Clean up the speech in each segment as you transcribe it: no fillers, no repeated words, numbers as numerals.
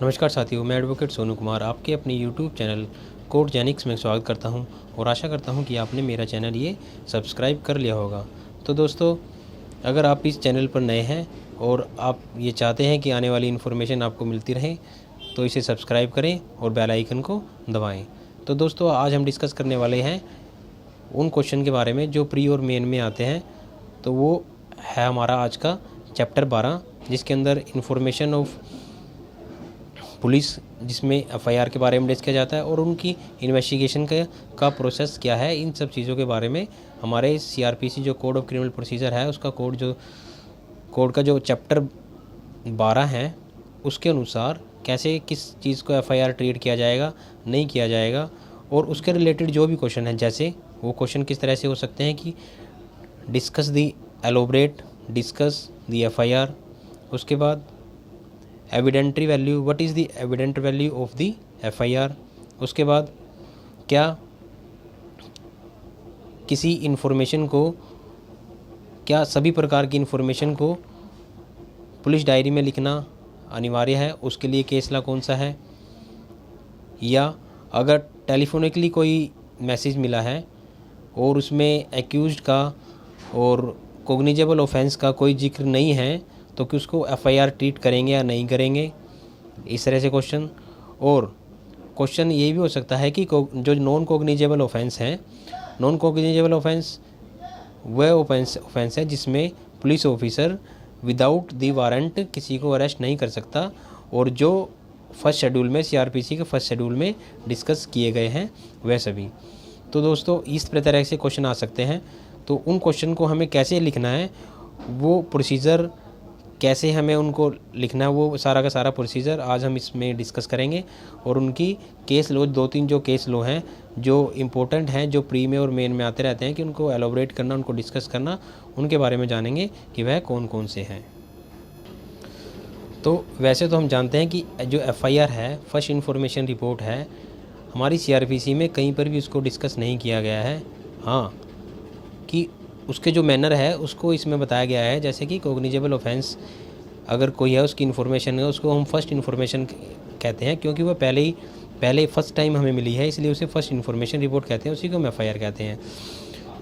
नमस्कार साथियों, मैं एडवोकेट सोनू कुमार आपके अपने यूट्यूब चैनल कोर्ट जेनिक्स में स्वागत करता हूं और आशा करता हूं कि आपने मेरा चैनल ये सब्सक्राइब कर लिया होगा। तो दोस्तों, अगर आप इस चैनल पर नए हैं और आप ये चाहते हैं कि आने वाली इन्फॉर्मेशन आपको मिलती रहे तो इसे सब्सक्राइब करें और बेल आइकन को दबाएँ। तो दोस्तों, आज हम डिस्कस करने वाले हैं उन क्वेश्चन के बारे में जो प्री और मेन में आते हैं। तो वो है हमारा आज का चैप्टर 12, जिसके अंदर इन्फॉर्मेशन ऑफ पुलिस, जिसमें एफआईआर के बारे में डिस्कस किया जाता है और उनकी इन्वेस्टिगेशन का प्रोसेस क्या है। इन सब चीज़ों के बारे में हमारे सीआरपीसी जो कोड ऑफ क्रिमिनल प्रोसीजर है उसका कोड का जो चैप्टर 12 है उसके अनुसार कैसे किस चीज़ को एफआईआर ट्रीट किया जाएगा, नहीं किया जाएगा, और उसके रिलेटेड जो भी क्वेश्चन है, जैसे वो क्वेश्चन किस तरह से हो सकते हैं कि discuss the elaborate, discuss the FIR, उसके बाद evidentiary value, what is the evident value of the FIR, उसके बाद क्या किसी इन्फॉर्मेशन को, क्या सभी प्रकार की इन्फॉर्मेशन को पुलिस डायरी में लिखना अनिवार्य है, उसके लिए केस लॉ कौन सा है, या अगर टेलीफोनिकली कोई मैसेज मिला है और उसमें एक्यूज्ड का और कोग्निजेबल ऑफेंस का कोई जिक्र नहीं है तो कि उसको एफआईआर ट्रीट करेंगे या नहीं करेंगे, इस तरह से क्वेश्चन। और क्वेश्चन ये भी हो सकता है कि जो नॉन कोग्निजेबल ऑफेंस हैं, नॉन कोग्निजेबल ऑफेंस वह ऑफेंस है जिसमें police officer without the warrant किसी को अरेस्ट नहीं कर सकता, और जो फर्स्ट शेड्यूल में सीआरपीसी के फर्स्ट शेड्यूल में डिस्कस किए गए हैं वह सभी। तो दोस्तों, इस तरह से क्वेश्चन आ सकते हैं। तो उन क्वेश्चन को हमें कैसे लिखना है, वो प्रोसीजर कैसे हमें उनको लिखना है, वो सारा का सारा प्रोसीजर आज हम इसमें डिस्कस करेंगे। और उनकी केस लो, 2-3 जो केस लो हैं जो इम्पोर्टेंट हैं, जो प्री में और मेन में आते रहते हैं, कि उनको एलोबरेट करना, उनको डिस्कस करना, उनके बारे में जानेंगे कि वह कौन कौन से हैं। तो वैसे तो हम जानते हैं कि जो एफआईआर है, फर्स्ट इन्फॉर्मेशन रिपोर्ट है, हमारी सीआरपीसी में कहीं पर भी उसको डिस्कस नहीं किया गया है। हाँ, कि उसके जो मैनर है उसको इसमें बताया गया है, जैसे कि कोग्निजेबल ऑफेंस अगर कोई है, उसकी इन्फॉर्मेशन है, उसको हम फर्स्ट इन्फॉर्मेशन कहते हैं, क्योंकि वह पहले फर्स्ट टाइम हमें मिली है, इसलिए उसे फर्स्ट इन्फॉर्मेशन रिपोर्ट कहते हैं, उसी को हम एफआईआर कहते हैं।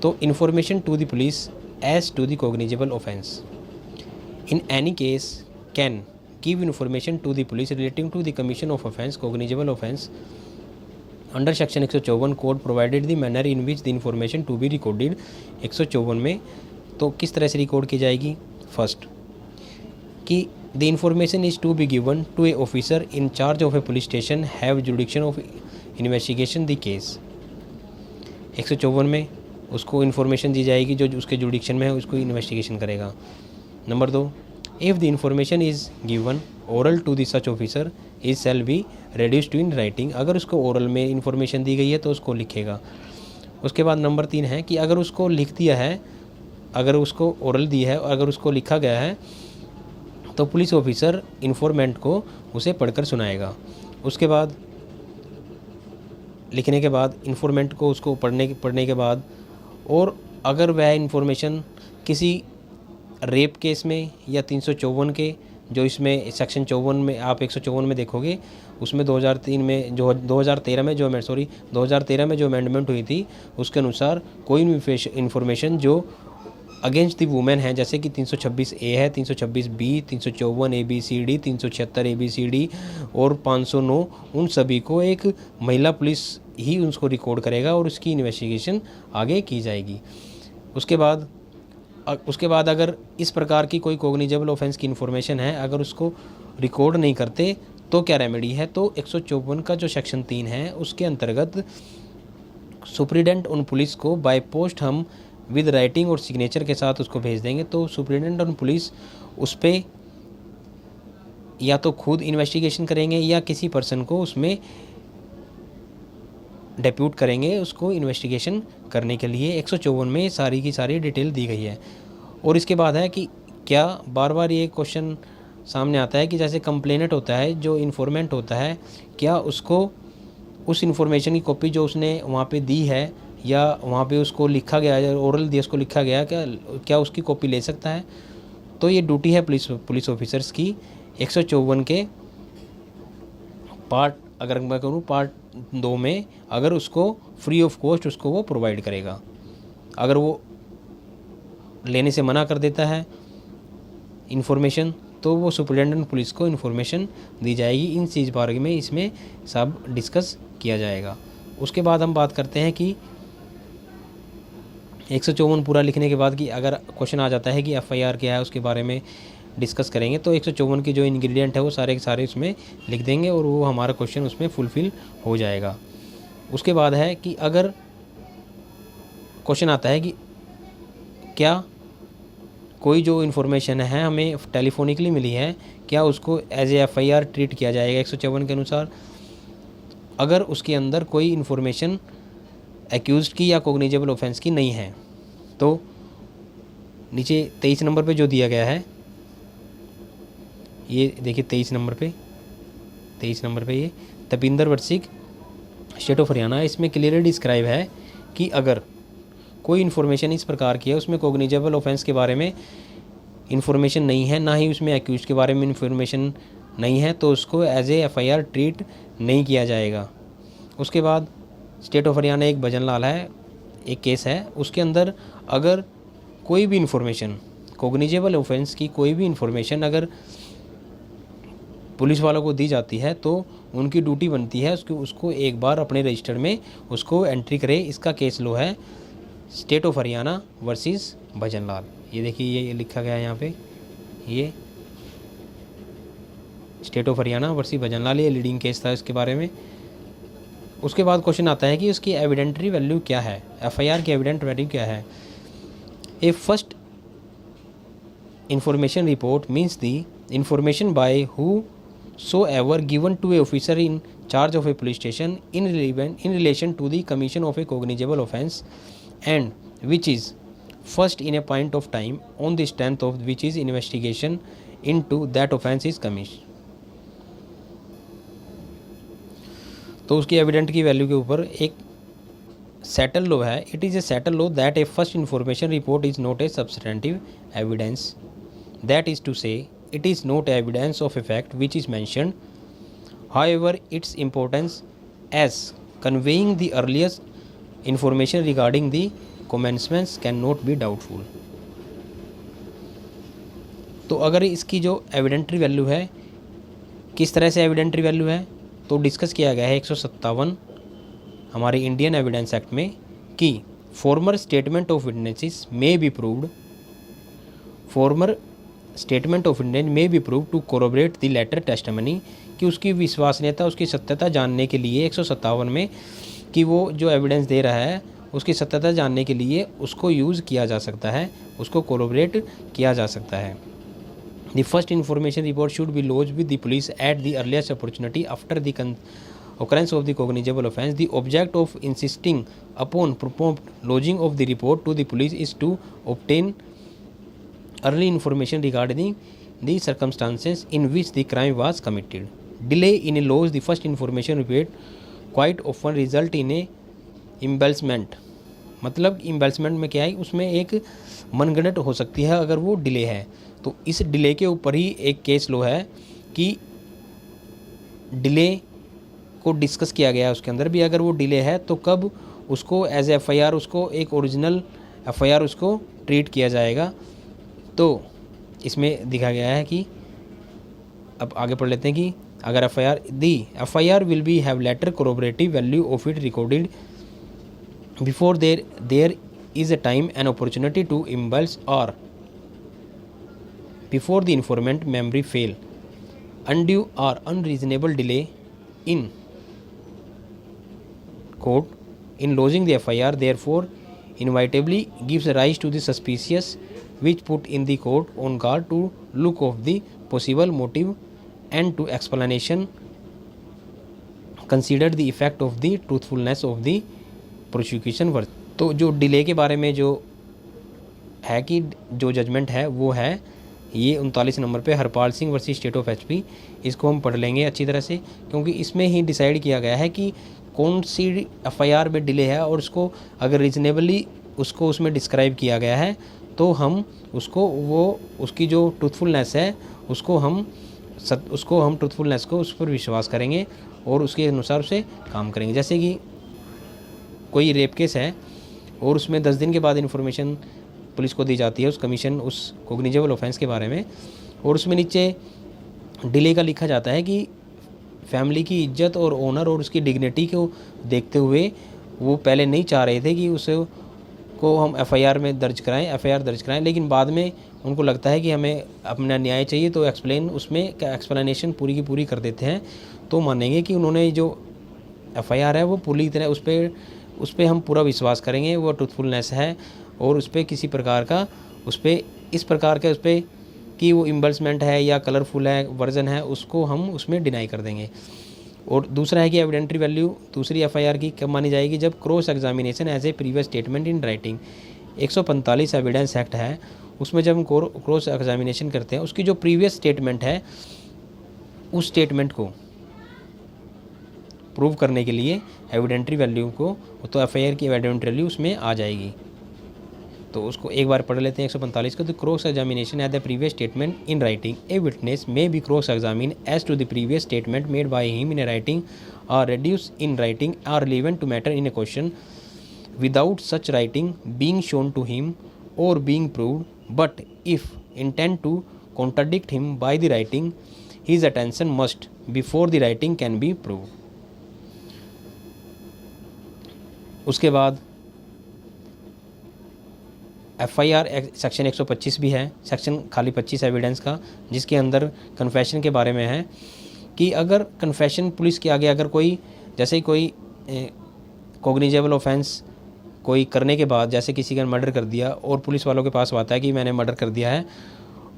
तो information to the police as to the cognizable offence in any case can give information to the police relating to the commission of offence cognizable offence under section 154 code provided the manner in which the information to be recorded. 154 में तो किस तरह से record की जाएगी। First, कि the information is to be given to a officer in charge of a police station have jurisdiction of investigation the case. 154 में उसको इन्फॉर्मेशन दी जाएगी जो उसके जुडिक्शन में है, उसको इन्वेस्टिगेशन करेगा। Number 2, if the information is given oral to the such officer is shall be reduced to in writing. अगर उसको ओरल में इन्फॉर्मेशन दी गई है तो उसको लिखेगा। उसके बाद नंबर 3 है कि अगर उसको लिख दिया है, अगर उसको ओरल दी है और अगर उसको लिखा गया है तो पुलिस ऑफिसर इन्फॉर्मेंट को उसे पढ़कर सुनाएगा। उसके बाद लिखने के बाद इन्फॉर्मेंट को उसको पढ़ने के बाद, और अगर वह इन्फॉर्मेशन किसी रेप केस में या 354 के, जो इसमें सेक्शन 54 में आप 154 में देखोगे, उसमें 2013 में जो अमेंडमेंट हुई थी उसके अनुसार कोई इन्फॉर्मेशन जो अगेंस्ट द वुमेन है, जैसे कि 326A है, 326B, 354 ABCD, 376 ABCD और 509, उन सभी को एक महिला पुलिस ही उसको रिकॉर्ड करेगा और उसकी इन्वेस्टिगेशन आगे की जाएगी। उसके बाद अगर इस प्रकार की कोई कोग्निजेबल ऑफेंस की इन्फॉर्मेशन है, अगर उसको रिकॉर्ड नहीं करते तो क्या रेमेडी है। तो 154 का जो सेक्शन 3 है उसके अंतर्गत सुप्रीडेंट ऑन पुलिस को बाय पोस्ट हम विद राइटिंग और सिग्नेचर के साथ उसको भेज देंगे। तो सुप्रीडेंट ऑन पुलिस उस पर या तो खुद इन्वेस्टिगेशन करेंगे या किसी पर्सन को उसमें डेप्यूट करेंगे उसको इन्वेस्टिगेशन करने के लिए। 154 में सारी की सारी डिटेल दी गई है। और इसके बाद है कि क्या बार बार ये क्वेश्चन सामने आता है कि जैसे कंप्लेनेंट होता है, जो इन्फॉर्मेंट होता है, क्या उसको उस इन्फॉर्मेशन की कॉपी जो उसने वहाँ पे दी है या वहाँ पे उसको लिखा गया है, ओरल दिया उसको लिखा गया, क्या उसकी कॉपी ले सकता है। तो ये ड्यूटी है पुलिस ऑफिसर्स की 154 के पार्ट अगर मैं करूँ पार्ट 2 में, अगर उसको फ्री ऑफ कॉस्ट उसको वो प्रोवाइड करेगा। अगर वो लेने से मना कर देता है इन्फॉर्मेशन, तो वो सुपरिटेंडेंट पुलिस को इन्फॉर्मेशन दी जाएगी। इन चीज़ बारे में इसमें सब डिस्कस किया जाएगा। उसके बाद हम बात करते हैं कि 154 पूरा लिखने के बाद कि अगर क्वेश्चन आ जाता है कि एफआईआर क्या है, उसके बारे में डिस्कस करेंगे, तो 154 की जो इंग्रेडिएंट है वो सारे के सारे उसमें लिख देंगे और वो हमारा क्वेश्चन उसमें फुलफ़िल हो जाएगा। उसके बाद है कि अगर क्वेश्चन आता है कि क्या कोई जो इन्फॉर्मेशन है हमें टेलीफोनिकली मिली है, क्या उसको एज ए एफआईआर ट्रीट किया जाएगा 154 के अनुसार। अगर उसके अंदर कोई इन्फॉर्मेशन एक्यूज्ड की या कॉग्निजेबल ऑफेंस की नहीं है, तो नीचे 23 नंबर पे जो दिया गया है, ये देखिए 23 नंबर पे ये तपिंदर वर्सिक स्टेट ऑफ हरियाणा, इसमें क्लियरली डिस्क्राइब है कि अगर कोई इन्फॉर्मेशन इस प्रकार की है, उसमें कॉग्निजेबल ऑफेंस के बारे में इन्फॉर्मेशन नहीं है, ना ही उसमें एक्यूज के बारे में इन्फॉर्मेशन नहीं है, तो उसको एज ए एफआईआर ट्रीट नहीं किया जाएगा। उसके बाद स्टेट ऑफ हरियाणा एक भजन लाल है, एक केस है, उसके अंदर अगर कोई भी इन्फॉर्मेशन कॉग्निजेबल ऑफेंस की कोई भी इन्फॉर्मेशन अगर पुलिस वालों को दी जाती है, तो उनकी ड्यूटी बनती है उसको एक बार अपने रजिस्टर में उसको एंट्री करे। इसका केस लो है स्टेट ऑफ हरियाणा वर्सेस भजन लाल। ये देखिए ये लिखा गया है यहाँ पे, ये स्टेट ऑफ हरियाणा वर्सेस भजन लाल, ये लीडिंग केस था इसके बारे में। उसके बाद क्वेश्चन आता है कि उसकी एविडेंटरी वैल्यू क्या है, एफआईआर की एविडेंट वैल्यू क्या है। A first information report means the information by who so ever given to a officer in charge of a police station in relation to the commission of a cognizable offence, and which is first in a point of time on the strength of which is investigation into that offence is commissioned। तो उसकी evident की value के ऊपर एक settle law है। It is a settle law that a first information report is not a substantive evidence, that is to say it is not evidence of a fact which is mentioned, however its importance as conveying the earliest information regarding the commencements cannot be doubtful। तो अगर इसकी जो evidentiary value है, किस तरह से evidentiary value है, तो डिस्कस किया गया है 157 हमारे इंडियन एविडेंस एक्ट में कि former statement of witnesses may be proved, former statement of Indian may be prove to corroborate the later testimony, कि उसकी विश्वसनीयता उसकी सत्यता जानने के लिए 157 में कि वो जो एविडेंस दे रहा है उसकी सत्यता जानने के लिए उसको यूज़ किया जा सकता है, उसको कोरोबरेट किया जा सकता है। The first information report should be lodged with the police at the earliest opportunity after the occurrence of the cognizable offence। The object of insisting upon prompt lodging of the report to the police is to obtain early information regarding the circumstances in which the crime was committed। Delay in a lodge the first information report quite often result in a embellishment। मतलब इम्बेल्समेंट में क्या है, उसमें एक मनगढ़ंत हो सकती है अगर वो डिले है। तो इस डिले के ऊपर ही एक केस लो है कि डिले को डिस्कस किया गया है, उसके अंदर भी अगर वो डिले है तो कब उसको एज एफआईआर उसको एक ओरिजिनल एफआईआर उसको ट्रीट किया जाएगा। तो इसमें दिखा गया है कि अब आगे पढ़ लेते हैं कि अगर FIR will be have later corroborative value of it recorded before there is a time an opportunity to embellish और before the informant memory fail, undue और unreasonable delay in court in lodging the FIR therefore inevitably gives rise to the suspicious which put in the court on guard to look of the possible motive and to explanation consider the effect of the truthfulness of the prosecution work। तो जो delay के बारे में जो है कि जो judgement है वो है ये 39 नंबर पे Harpal Singh versus state of HP. इसको हम पढ़ लेंगे अच्छी तरह से क्योंकि इसमें ही डिसाइड किया गया है कि कौन सी एफआईआर में डिले है और उसको अगर रीजनेबली उसको उसमें डिस्क्राइब किया गया है तो हम उसको वो उसकी जो ट्रूथफुलनेस है उसको हम उसको हम ट्रूथफुलनेस को उस पर विश्वास करेंगे और उसके अनुसार उसे काम करेंगे। जैसे कि कोई रेप केस है और उसमें 10 दिन के बाद इन्फॉर्मेशन पुलिस को दी जाती है उस कमीशन उस कोग्निजेबल ऑफेंस के बारे में, और उसमें नीचे डिले का लिखा जाता है कि फैमिली की इज्जत और ऑनर और उसकी डिग्निटी को देखते हुए वो पहले नहीं चाह रहे थे कि उसे को हम एफआईआर दर्ज कराएं, लेकिन बाद में उनको लगता है कि हमें अपना न्याय चाहिए, तो उसमें एक्सप्लेनेशन पूरी की पूरी कर देते हैं। तो मानेंगे कि उन्होंने जो एफआईआर है वो पूरी तरह उस पर हम पूरा विश्वास करेंगे, वो ट्रूथफुलनेस है, और उस पर किसी प्रकार का इस प्रकार का कि वो इम्बल्समेंट है या कलरफुल है वर्जन है, उसको हम उसमें डिनाई कर देंगे। और दूसरा है कि एविडेंट्री वैल्यू दूसरी एफआईआर की कब मानी जाएगी, जब cross examination as a previous statement in writing. 145 evidence act है, उसमें जब हम क्रॉस एग्जामिनेशन करते हैं उसकी जो प्रीवियस स्टेटमेंट है उस स्टेटमेंट को प्रूव करने के लिए एविडेंट्री वैल्यू को, तो एफआईआर की एविडेंट्री वैल्यू उसमें आ जाएगी। तो उसको एक बार पढ़ लेते हैं 145 को। The cross examination at the previous statement in writing, a witness may be cross examine as to the previous statement made by him in writing और reduce in writing are relevant to matter in a question without such writing being shown to him or being proved, but if intend to contradict him by the writing, his attention must before the writing can be proved. उसके बाद FIR section 125 भी है, section खाली 25 evidence का, जिसके अंदर confession के बारे में है कि अगर कन्फेशन पुलिस के आगे अगर कोई जैसे ही कोई कॉग्निजेबल ऑफेंस कोई करने के बाद, जैसे किसी का मर्डर कर दिया और पुलिस वालों के पास आता है कि मैंने मर्डर कर दिया है,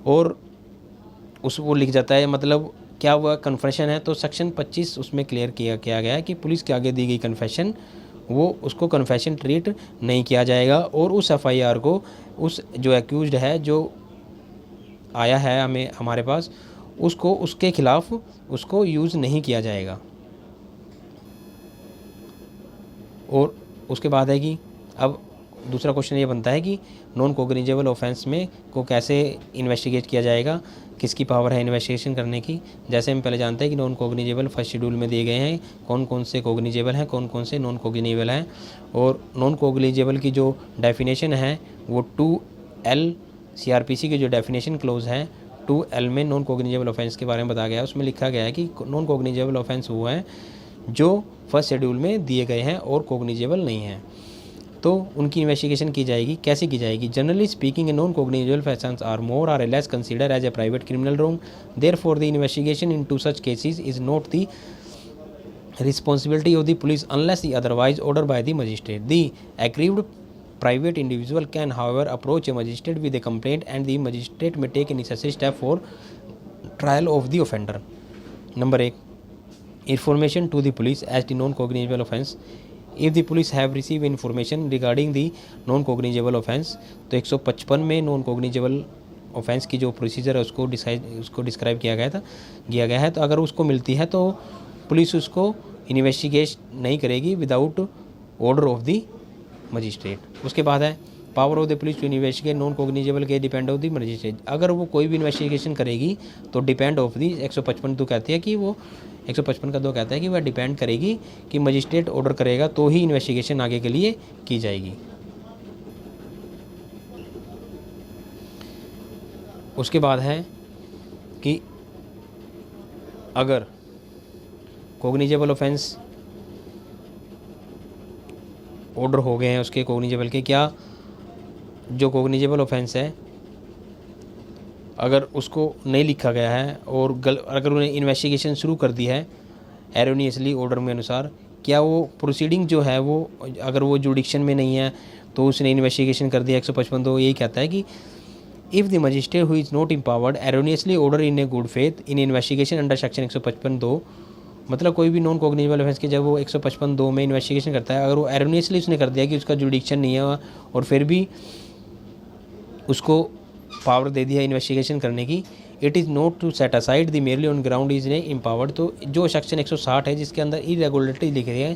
और वो लिख जाता है मतलब क्या हुआ कन्फेशन है, तो सेक्शन 25 उसमें क्लियर किया गया है कि पुलिस के आगे दी गई कन्फेशन वो उसको कन्फेशन ट्रीट नहीं किया जाएगा, और उस एफआईआर को उस जो एक्यूज्ड है जो आया है हमारे पास उसको उसके खिलाफ उसको यूज़ नहीं किया जाएगा। और उसके बाद है कि अब दूसरा क्वेश्चन ये बनता है कि नॉन कॉग्निजेबल ऑफेंस में को कैसे इन्वेस्टिगेट किया जाएगा, किसकी पावर है इन्वेस्टिगेशन करने की। जैसे हम पहले जानते हैं कि नॉन कॉग्निजेबल फर्स्ट शेड्यूल में दिए गए हैं कौन कौन से कॉग्निजेबल हैं, कौन कौन से नॉन कॉग्निजेबल हैं, और नॉन कॉग्निजेबल की जो डेफिनेशन है वो 2L CRPC की जो डेफिनेशन क्लोज है 2L में नॉन कॉग्निजेबल ऑफेंस के बारे में बताया गया है। उसमें लिखा गया है कि नॉन कॉग्निजेबल ऑफेंस वो हैं जो फर्स्ट शेड्यूल में दिए गए हैं और कॉग्निजेबल नहीं हैं, तो उनकी इन्वेस्टिगेशन की जाएगी। कैसे की जाएगी? Generally speaking, non cognizable offences are more और less consider as a private criminal wrong, therefore the investigation into such cases is not the responsibility of the police unless the otherwise ordered by the magistrate. The aggrieved private individual can, however, approach a magistrate with a complaint and the magistrate may take a necessary step for trial of the offender. Number 1. Information to the police as the non-cognizable offence. If the police have received information regarding the non-cognizable offence, तो 155 में non-cognizable offence की जो procedure है उसको describe किया गया है। तो अगर उसको मिलती है तो पुलिस उसको इन्वेस्टिगेट नहीं करेगी without order of the magistrate. उसके बाद है power of the police to investigate non cognizable के डिपेंड ऑफ द मजिस्ट्रेट। अगर वो कोई भी इन्वेस्टिगेशन करेगी तो डिपेंड ऑफ दी 155 कहती है कि वो 155 का 2 कहता है कि वह डिपेंड करेगी कि मजिस्ट्रेट ऑर्डर करेगा तो ही इन्वेस्टिगेशन आगे के लिए की जाएगी। उसके बाद है कि अगर कॉग्निजेबल ऑफेंस ऑर्डर हो गए हैं उसके कॉग्निजेबल के, क्या जो कॉग्निजेबल ऑफेंस है अगर उसको नहीं लिखा गया है और अगर उन्हें इन्वेस्टिगेशन शुरू कर दी है एरोनियसली ऑर्डर में अनुसार, क्या वो प्रोसीडिंग जो है वो अगर वो जुडिक्शन में नहीं है तो उसने इन्वेस्टिगेशन कर दिया। 155 तो यही कहता है कि if the magistrate who is not empowered erroneously order in a good faith in investigation under section 155(2), मतलब कोई भी नॉन कॉग्निजेबल ऑफेंस के जब वो 155(2) में इन्वेस्टिगेशन करता है, अगर वो एरोनियसली उसने कर दिया कि उसका जुडिक्शन नहीं है और फिर भी उसको पावर दे दिया इन्वेस्टिगेशन करने की, it is not to set aside the merely on ground is ने एम्पावर्ड। तो जो सेक्शन 160 है जिसके अंदर इरेगुलरिटीज लिखी है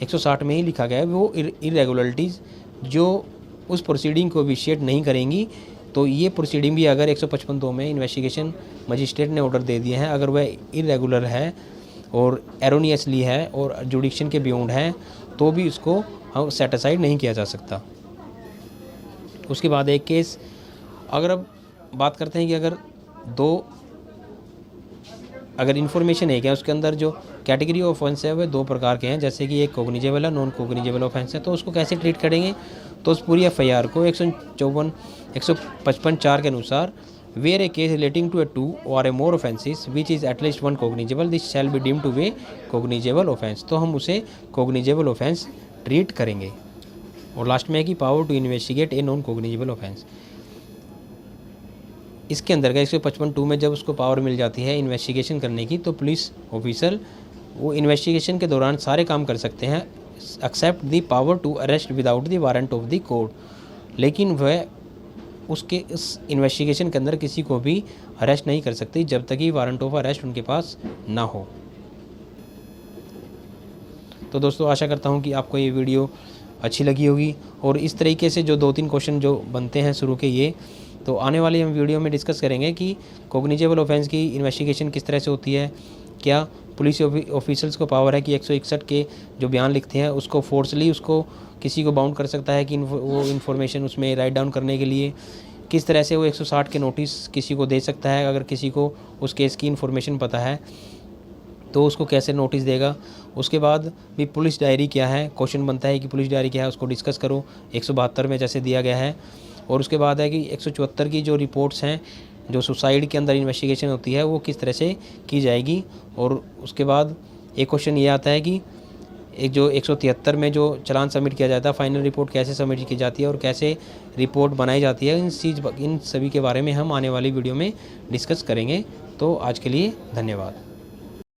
160 में ही लिखा गया है, वो इरेगुलरिटीज़ जो उस प्रोसीडिंग को विशिएट नहीं करेंगी तो ये प्रोसीडिंग भी अगर 155(2) में इन्वेस्टिगेशन मजिस्ट्रेट ने ऑर्डर दे दिए हैं, अगर वह इरेगुलर है और एरोनियसली है और जुडिक्शन के बियॉन्ड है, तो भी उसको हम सेट असाइड नहीं किया जा सकता। उसके बाद एक केस, अगर अब बात करते हैं कि अगर इन्फॉर्मेशन है क्या, उसके अंदर जो कैटेगरी ऑफ ऑफेंस है वह 2 प्रकार के हैं, जैसे कि एक कोग्निजेबल है, नॉन कोग्निजेबल ऑफेंस है। तो उसको कैसे ट्रीट करेंगे, तो उस पूरी एफआईआर को 155(4) के अनुसार where a case relating to a 2 और a more offences which is at least 1 cognizable this shall be deemed to be cognizable offence. तो हम उसे कोग्निजेबल ऑफेंस ट्रीट करेंगे। और लास्ट में है कि power to investigate a non cognizable offence. इसके अंदर 155(2) में जब उसको पावर मिल जाती है इन्वेस्टिगेशन करने की, तो पुलिस ऑफिसर वो इन्वेस्टिगेशन के दौरान सारे काम कर सकते हैं except the power to arrest without the warrant of the court. लेकिन वह उसके इस इन्वेस्टिगेशन के अंदर किसी को भी अरेस्ट नहीं कर सकती जब तक कि वारंट ऑफ अरेस्ट उनके पास ना हो। तो दोस्तों, आशा करता हूँ कि आपको ये वीडियो अच्छी लगी होगी। और इस तरीके से जो 2-3 क्वेश्चन जो बनते हैं शुरू के, ये तो आने वाली हम वीडियो में डिस्कस करेंगे कि कोग्निजेबल ऑफेंस की इन्वेस्टिगेशन किस तरह से होती है, क्या पुलिस ऑफिसर्स को पावर है कि 161 के जो बयान लिखते हैं उसको फोर्सली उसको किसी को बाउंड कर सकता है कि वो इन्फॉर्मेशन उसमें राइट डाउन करने के लिए, किस तरह से वो 160 के नोटिस किसी को दे सकता है, अगर किसी को उस केस की इन्फॉर्मेशन पता है तो उसको कैसे नोटिस देगा। उसके बाद भी पुलिस डायरी क्या है, क्वेश्चन बनता है कि पुलिस डायरी क्या है, उसको डिस्कस करो 172 में जैसे दिया गया है। और उसके बाद है कि 174 की जो रिपोर्ट्स हैं, जो सुसाइड के अंदर इन्वेस्टिगेशन होती है, वो किस तरह से की जाएगी। और उसके बाद एक क्वेश्चन ये आता है कि एक जो 173 में जो चालान सबमिट किया जाता है, फाइनल रिपोर्ट कैसे सबमिट की जाती है और कैसे रिपोर्ट बनाई जाती है, इन सभी के बारे में हम आने वाली वीडियो में डिस्कस करेंगे। तो आज के लिए धन्यवाद।